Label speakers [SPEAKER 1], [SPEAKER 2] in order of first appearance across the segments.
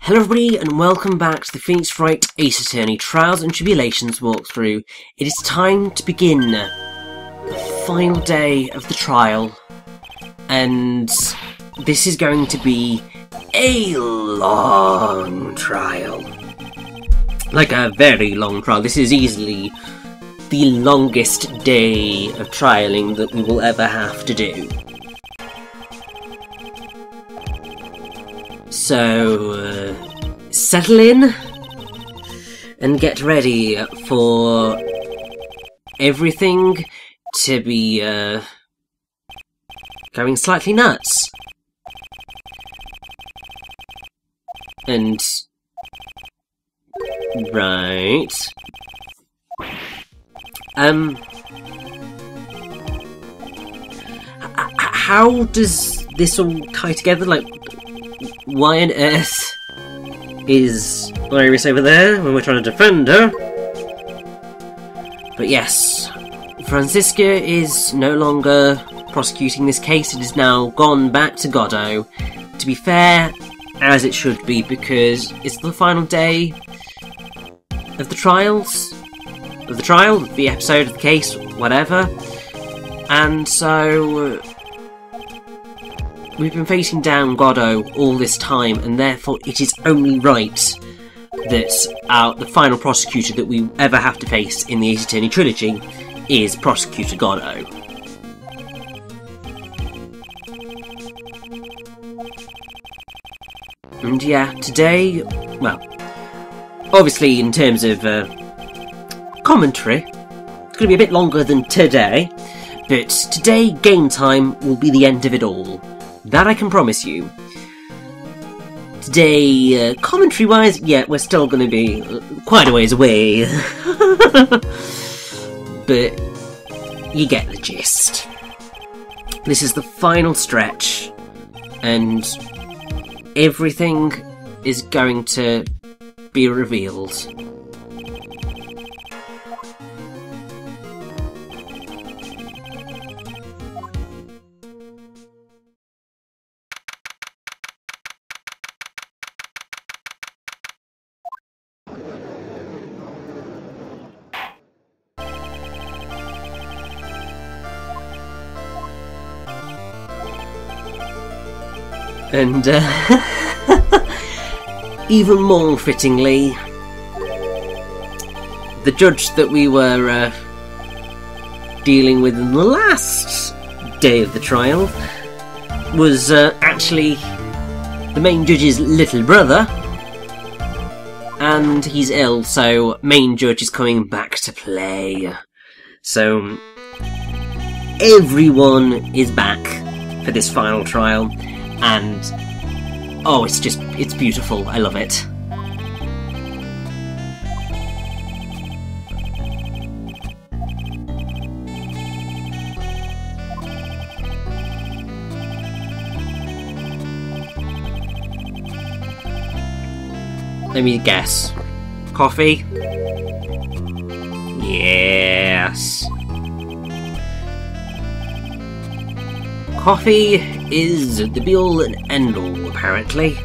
[SPEAKER 1] Hello everybody and welcome back to the Wright Ace Attorney Trials and Tribulations walkthrough. It is time to begin the final day of the trial, and this is going to be a long trial. Like a very long trial. This is easily the longest day of trialing that we will ever have to do. So, settle in and get ready for everything to be going slightly nuts. And right. How does this all tie together? Like, why on earth is Iris over there when we're trying to defend her? But yes, Franziska is no longer prosecuting this case. It is now gone back to Godot. To be fair, as it should be, because it's the final day of the trials. Of the trial, the episode of the case, whatever. And so we've been facing down Godot all this time, and therefore it is only right that the final prosecutor that we ever have to face in the Ace Attorney trilogy is Prosecutor Godot. And yeah, today, well, obviously in terms of commentary, it's going to be a bit longer than today, but today, game time, will be the end of it all. That I can promise you. Today, commentary-wise, yeah, we're still going to be quite a ways away. But you get the gist. This is the final stretch, and everything is going to be revealed. And, even more fittingly, the judge that we were dealing with in the last day of the trial was actually the main judge's little brother, and he's ill, so main judge is coming back to play. So everyone is back for this final trial. And, oh, it's beautiful. I love it. Let me guess. Coffee? Yes. Coffee is the be-all and end-all, apparently.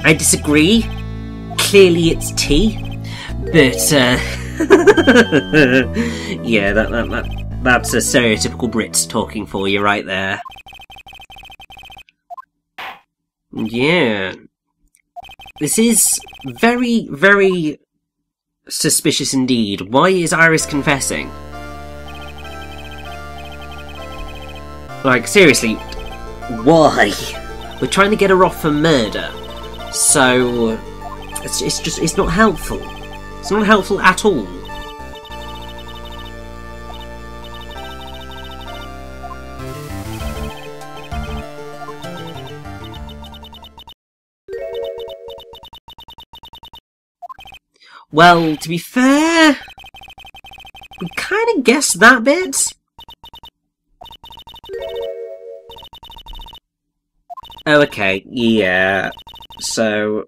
[SPEAKER 1] I disagree. Clearly it's tea. But, yeah, that's a stereotypical Brit talking for you right there. Yeah. This is very, very suspicious indeed. Why is Iris confessing? Like, seriously, why? We're trying to get her off for murder, so it's not helpful. It's not helpful at all. Well, to be fair, we kind of guessed that bit. Oh, okay, yeah, so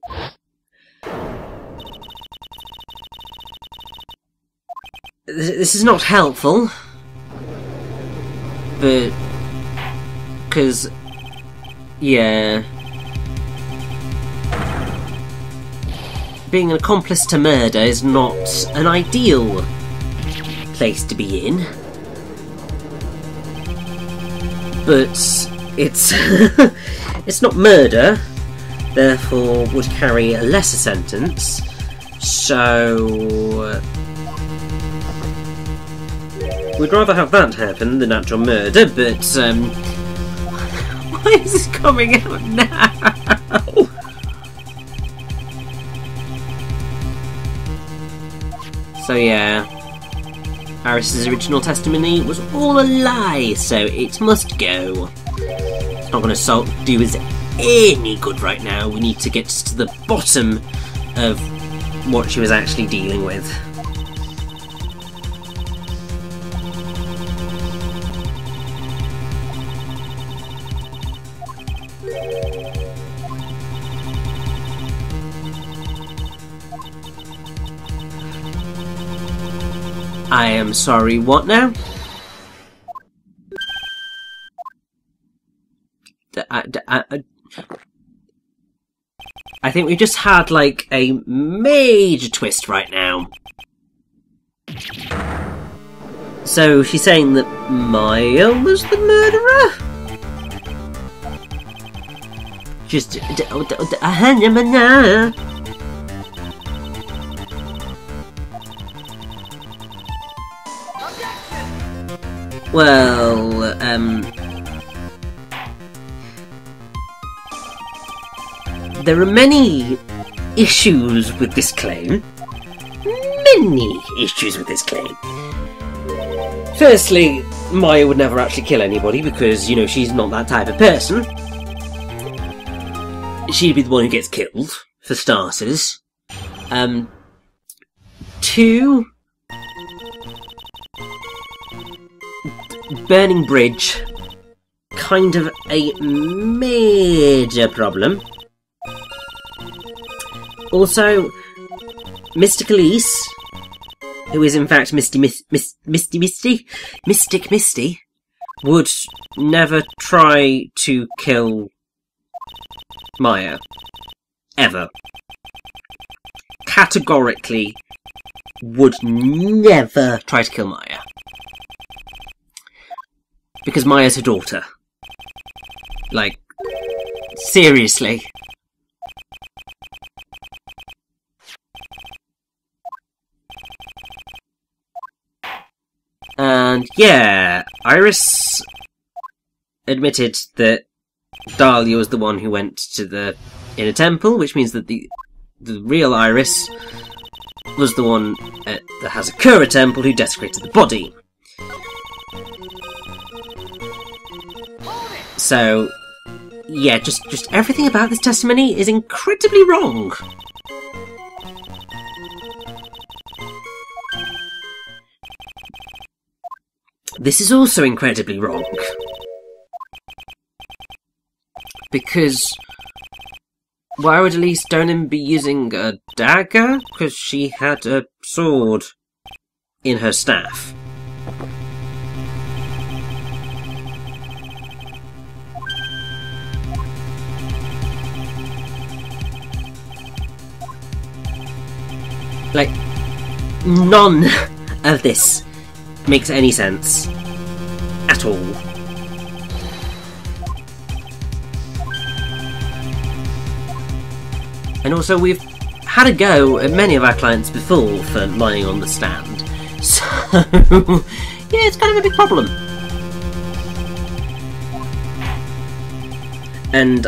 [SPEAKER 1] this is not helpful, but, because, yeah, being an accomplice to murder is not an ideal place to be in. But it's it's not murder, therefore would carry a lesser sentence. So we'd rather have that happen than actual murder, but why is this coming out now? So yeah, Iris's original testimony was all a lie, so it must go. It's not going to do us any good right now. We need to get to the bottom of what she was actually dealing with. I am sorry, what now? I think we just had, like, a major twist right now. So, she's saying that Maya was the murderer? Just... Well, there are many issues with this claim. Many issues with this claim. Firstly, Maya would never actually kill anybody because, you know, she's not that type of person. She'd be the one who gets killed, for starters. Two... Burning bridge, kind of a major problem. Also, Mystic Elise, who is in fact Mystic Misty, would never try to kill Maya. Ever. Categorically would never try to kill Maya. Because Maya's her daughter. Like, seriously. And yeah, Iris admitted that Dahlia was the one who went to the inner temple, which means that the real Iris was the one at the Hazakura temple who desecrated the body. So, yeah, just everything about this testimony is incredibly wrong. This is also incredibly wrong. Because why would Elise Donen be using a dagger? Because she had a sword in her staff. Like, none of this makes any sense. At all. And also, we've had a go at many of our clients before for lying on the stand. So, yeah, it's kind of a big problem. And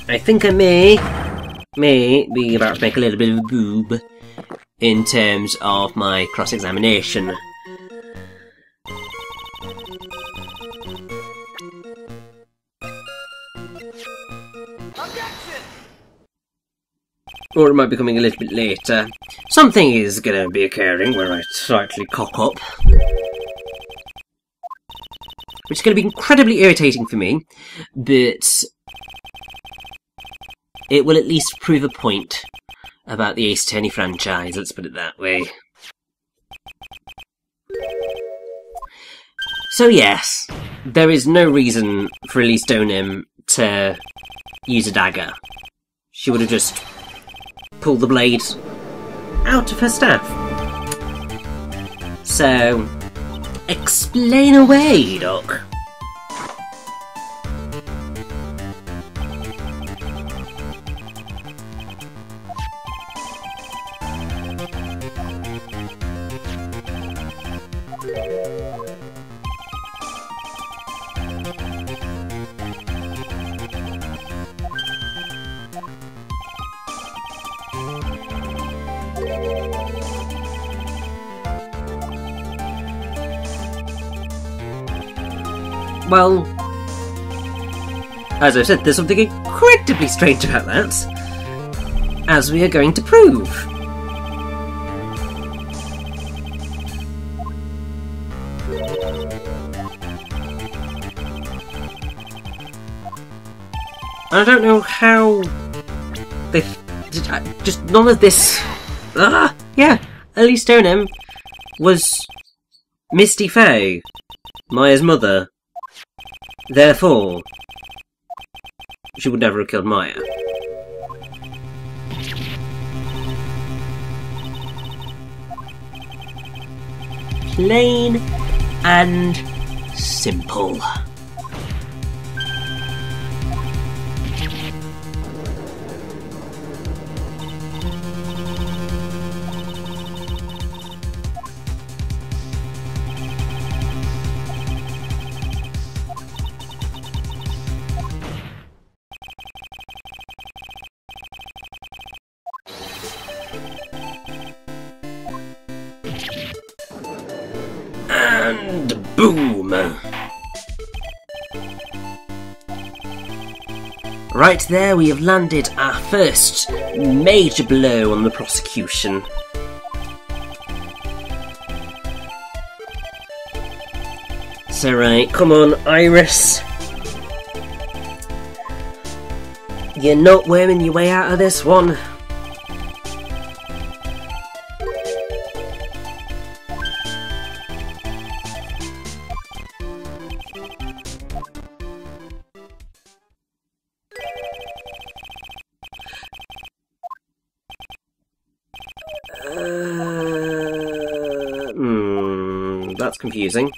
[SPEAKER 1] I think I may be about to make a little bit of a boob in terms of my cross-examination. Or it might be coming a little bit later. Something is going to be occurring where I slightly cock up. Which is going to be incredibly irritating for me, but it will at least prove a point about the Ace Attorney franchise, let's put it that way. So yes, there is no reason for Elise Donen to use a dagger. She would have just pull the blade out of her staff. So, explain away, Doc. Well, as I've said, there's something incredibly strange about that, as we are going to prove. I don't know how they just none of this. Yeah, Ellie Stoneham was Misty Faye, Maya's mother. Therefore, she would never have killed Maya. Plain and simple. And boom! Right there, we have landed our first major blow on the prosecution. So right, come on, Iris. You're not worming your way out of this one. That's confusing.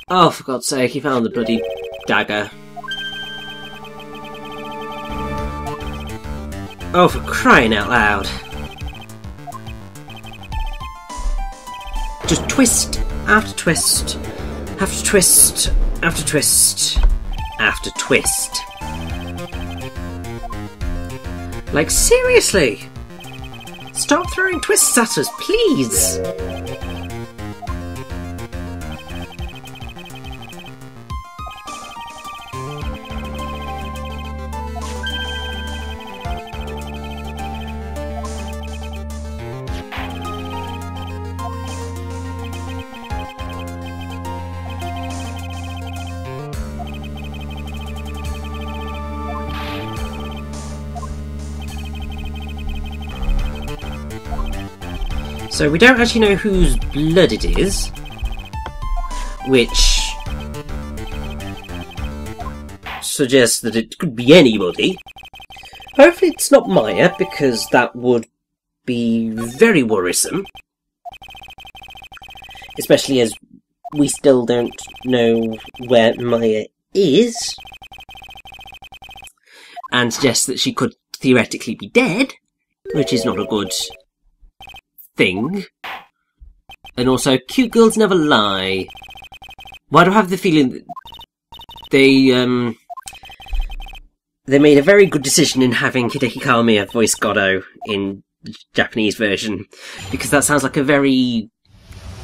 [SPEAKER 1] Oh, for God's sake, he found the bloody dagger. Oh, for crying out loud. Just twist after twist, after twist, after twist, after twist. Like, seriously? Stop throwing twists at us, please! So we don't actually know whose blood it is, which suggests that it could be anybody. Hopefully it's not Maya, because that would be very worrisome. Especially as we still don't know where Maya is. And suggests that she could theoretically be dead, which is not a good thing. And also, cute girls never lie. Why do I have the feeling that they made a very good decision in having Hideki Kamiya voice Goddo in the Japanese version, because that sounds like a very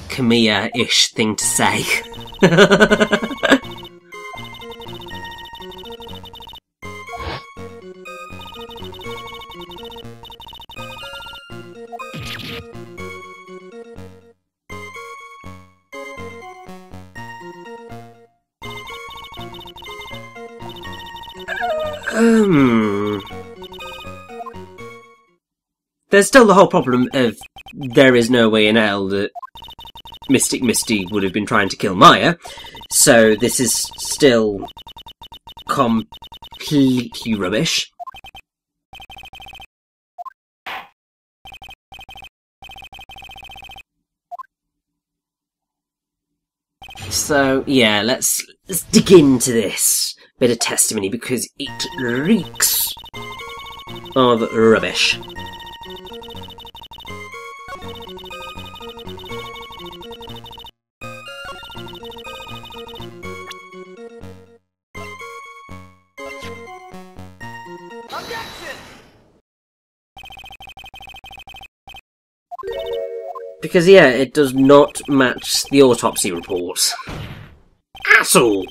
[SPEAKER 1] Kamiya-ish thing to say. There's still the whole problem of there is no way in hell that Mystic Misty would have been trying to kill Maya, so this is still completely rubbish. So, yeah, let's dig into this bit of testimony, because it reeks of rubbish. Because, yeah, it does not match the autopsy report. At all!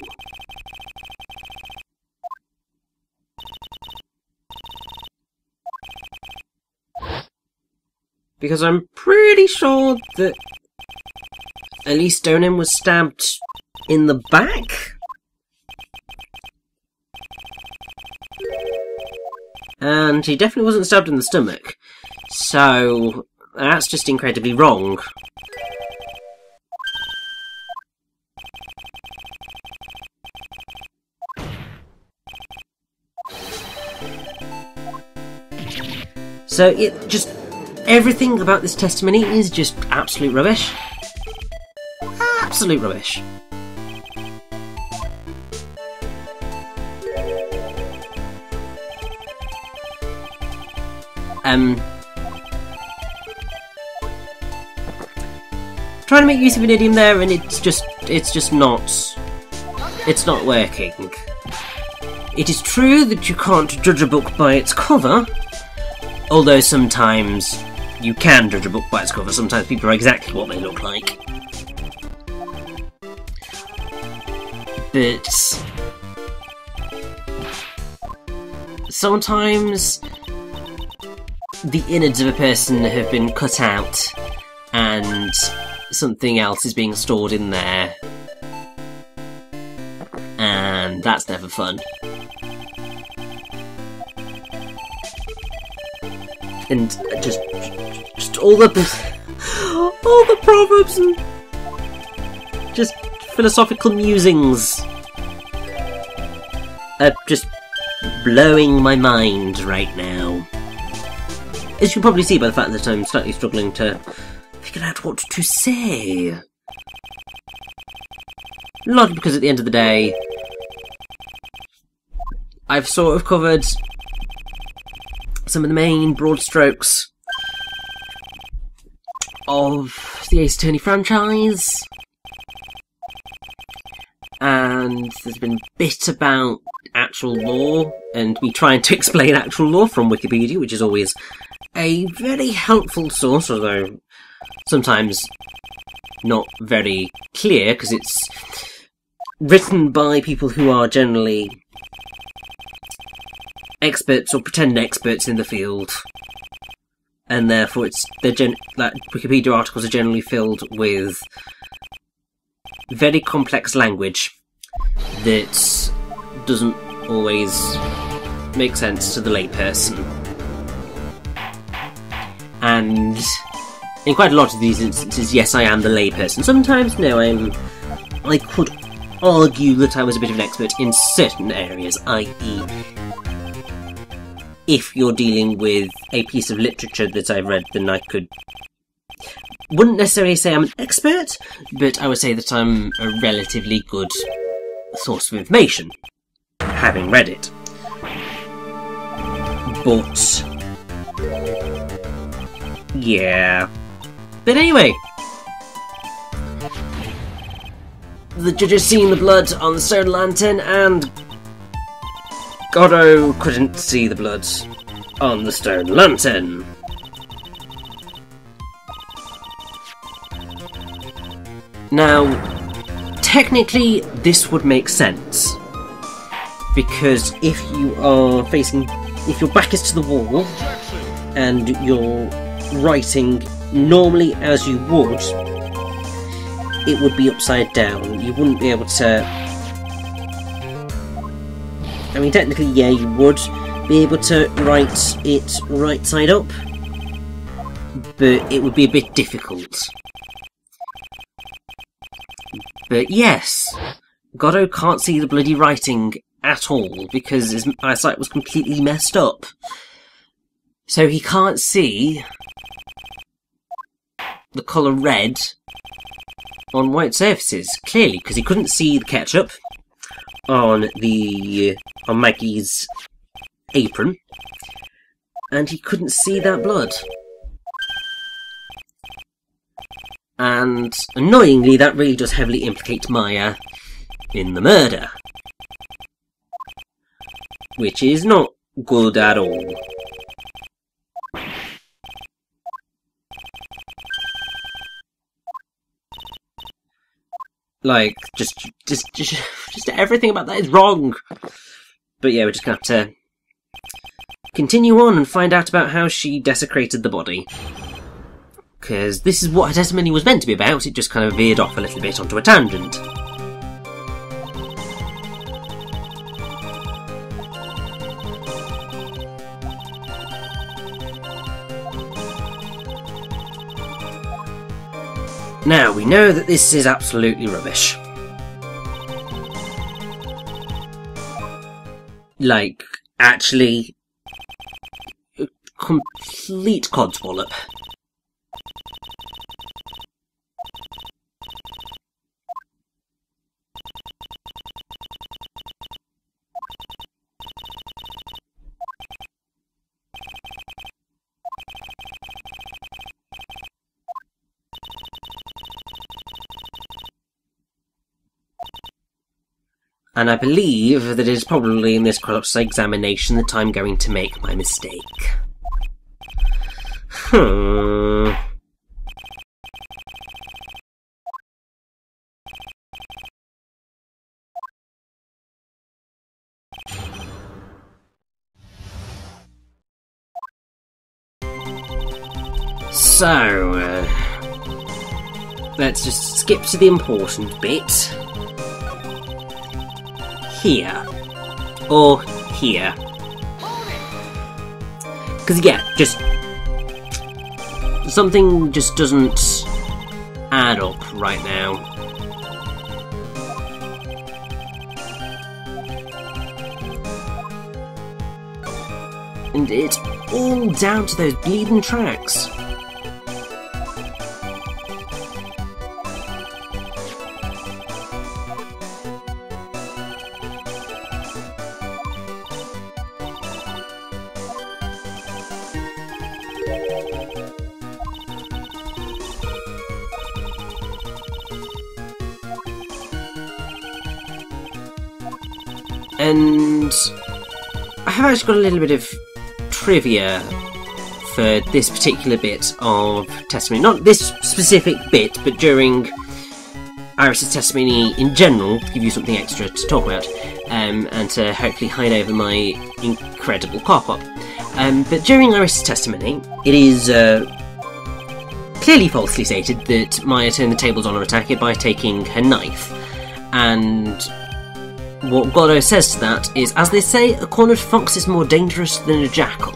[SPEAKER 1] Because I'm pretty sure that Elise Donen was stabbed in the back? And he definitely wasn't stabbed in the stomach. So that's just incredibly wrong. So it just... everything about this testimony is just absolute rubbish. Absolute rubbish. Trying to make use of an idiom there, and it's just not working. It is true that you can't judge a book by its cover, although sometimes you can judge a book by its cover. Sometimes people are exactly what they look like. But sometimes the innards of a person have been cut out and something else is being stored in there, and that's never fun. And just all the proverbs and just philosophical musings are just blowing my mind right now. As you can probably see by the fact that I'm slightly struggling to figure out what to say. Largely because at the end of the day, I've sort of covered some of the main broad strokes of the Ace Attorney franchise, and there's been a bit about actual lore, and me trying to explain actual lore from Wikipedia, which is always a very helpful source, although sometimes not very clear, because it's written by people who are generally experts or pretend experts in the field, and therefore Wikipedia articles are generally filled with very complex language that doesn't always make sense to the layperson. And in quite a lot of these instances, yes, I am the layperson. Sometimes, no, I could argue that I was a bit of an expert in certain areas, i.e. if you're dealing with a piece of literature that I've read, then I wouldn't necessarily say I'm an expert, but I would say that I'm a relatively good source of information, having read it. But yeah. But anyway, the judges seen the blood on the stone lantern, and Goddo couldn't see the blood on the stone lantern. Now, technically, this would make sense, because if your back is to the wall and you're writing normally as you would, it would be upside down. You wouldn't be able to... I mean, technically, yeah, you would be able to write it right side up, but it would be a bit difficult. But yes, Godot can't see the bloody writing at all because his eyesight was completely messed up. So he can't see the colour red on white surfaces, clearly, because he couldn't see the ketchup on Maggie's apron, and he couldn't see that blood. And annoyingly, that really does heavily implicate Maya in the murder, which is not good at all. Like, just everything about that is wrong. But yeah, we're just gonna have to continue on and find out about how she desecrated the body. Because this is what her testimony was meant to be about, it just kind of veered off a little bit onto a tangent. Now, we know that this is absolutely rubbish. Like, actually, a complete codswallop. And I believe that it is probably in this cross-examination that I'm going to make my mistake. So, let's just skip to the important bit. Here. Or here. Because, yeah, just... something just doesn't add up right now. And it's all down to those bleeding tracks. And I have actually got a little bit of trivia for this particular bit of testimony. Not this specific bit, but during Iris's testimony in general, to give you something extra to talk about, and to hopefully hide over my incredible cock-up. But during Iris's testimony, it is clearly falsely stated that Maya turned the tables on her attacker by taking her knife. And what Godot says to that is, as they say, a cornered fox is more dangerous than a jackal.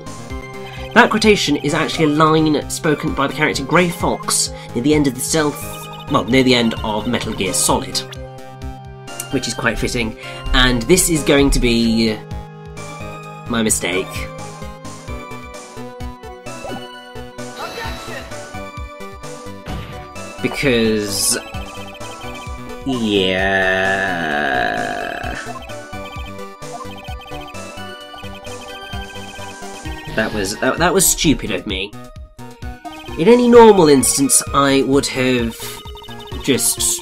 [SPEAKER 1] That quotation is actually a line spoken by the character Grey Fox near the end of near the end of Metal Gear Solid, which is quite fitting. And this is going to be my mistake. Because, yeah, that was stupid of me. In any normal instance, I would have just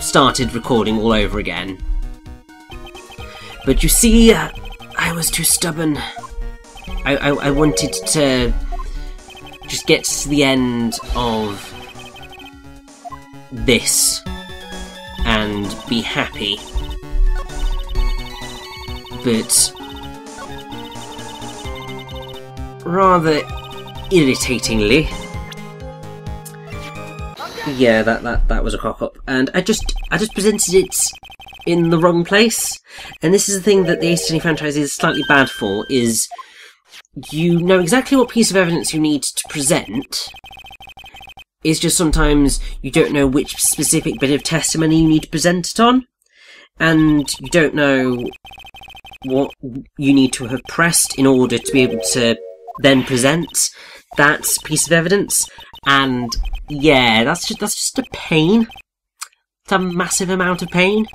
[SPEAKER 1] started recording all over again. But you see, I was too stubborn. I wanted to just get to the end of this and be happy. But rather irritatingly, yeah, that was a cock-up, and I just presented it in the wrong place. And this is the thing that the Ace Attorney franchise is slightly bad for, is you know exactly what piece of evidence you need to present. It's just sometimes you don't know which specific bit of testimony you need to present it on, and you don't know what you need to have pressed in order to be able to then present that piece of evidence. And yeah, that's just a pain. It's a massive amount of pain.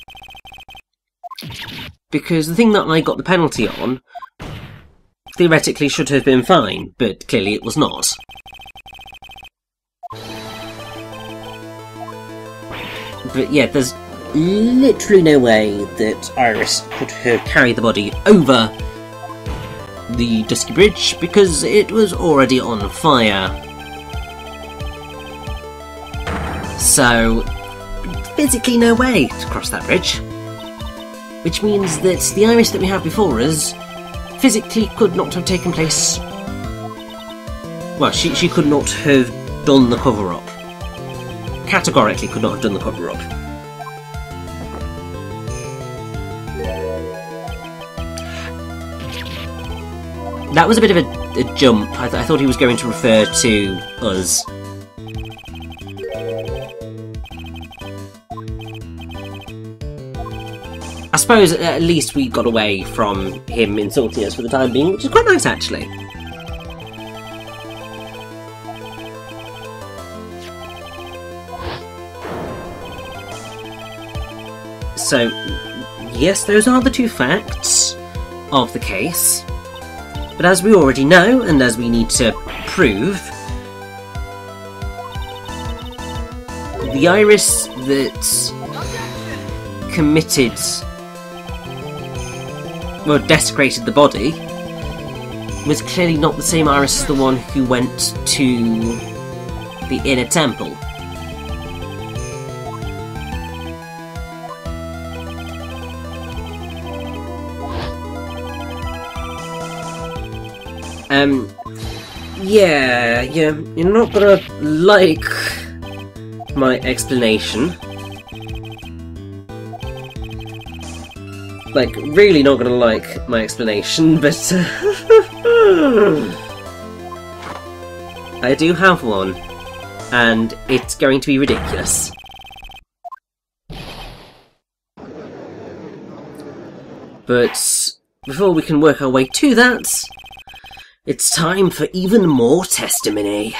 [SPEAKER 1] Because the thing that I got the penalty on theoretically should have been fine, but clearly it was not. But yeah, there's literally no way that Iris could have carried the body over the Dusky Bridge, because it was already on fire. So, physically no way to cross that bridge. Which means that the Iris that we have before us physically could not have taken place. Well, she could not have done the cover-up. Categorically could not have done the cover-up. That was a bit of a jump. I thought he was going to refer to us. I suppose at least we got away from him insulting us for the time being, which is quite nice, actually. So, yes, those are the two facts of the case. But as we already know, and as we need to prove, the Iris that committed, well, desecrated the body was clearly not the same Iris as the one who went to the inner temple. Yeah, you're not gonna like my explanation. Like, really not gonna like my explanation, but I do have one, and it's going to be ridiculous. But before we can work our way to that, it's time for even more testimony.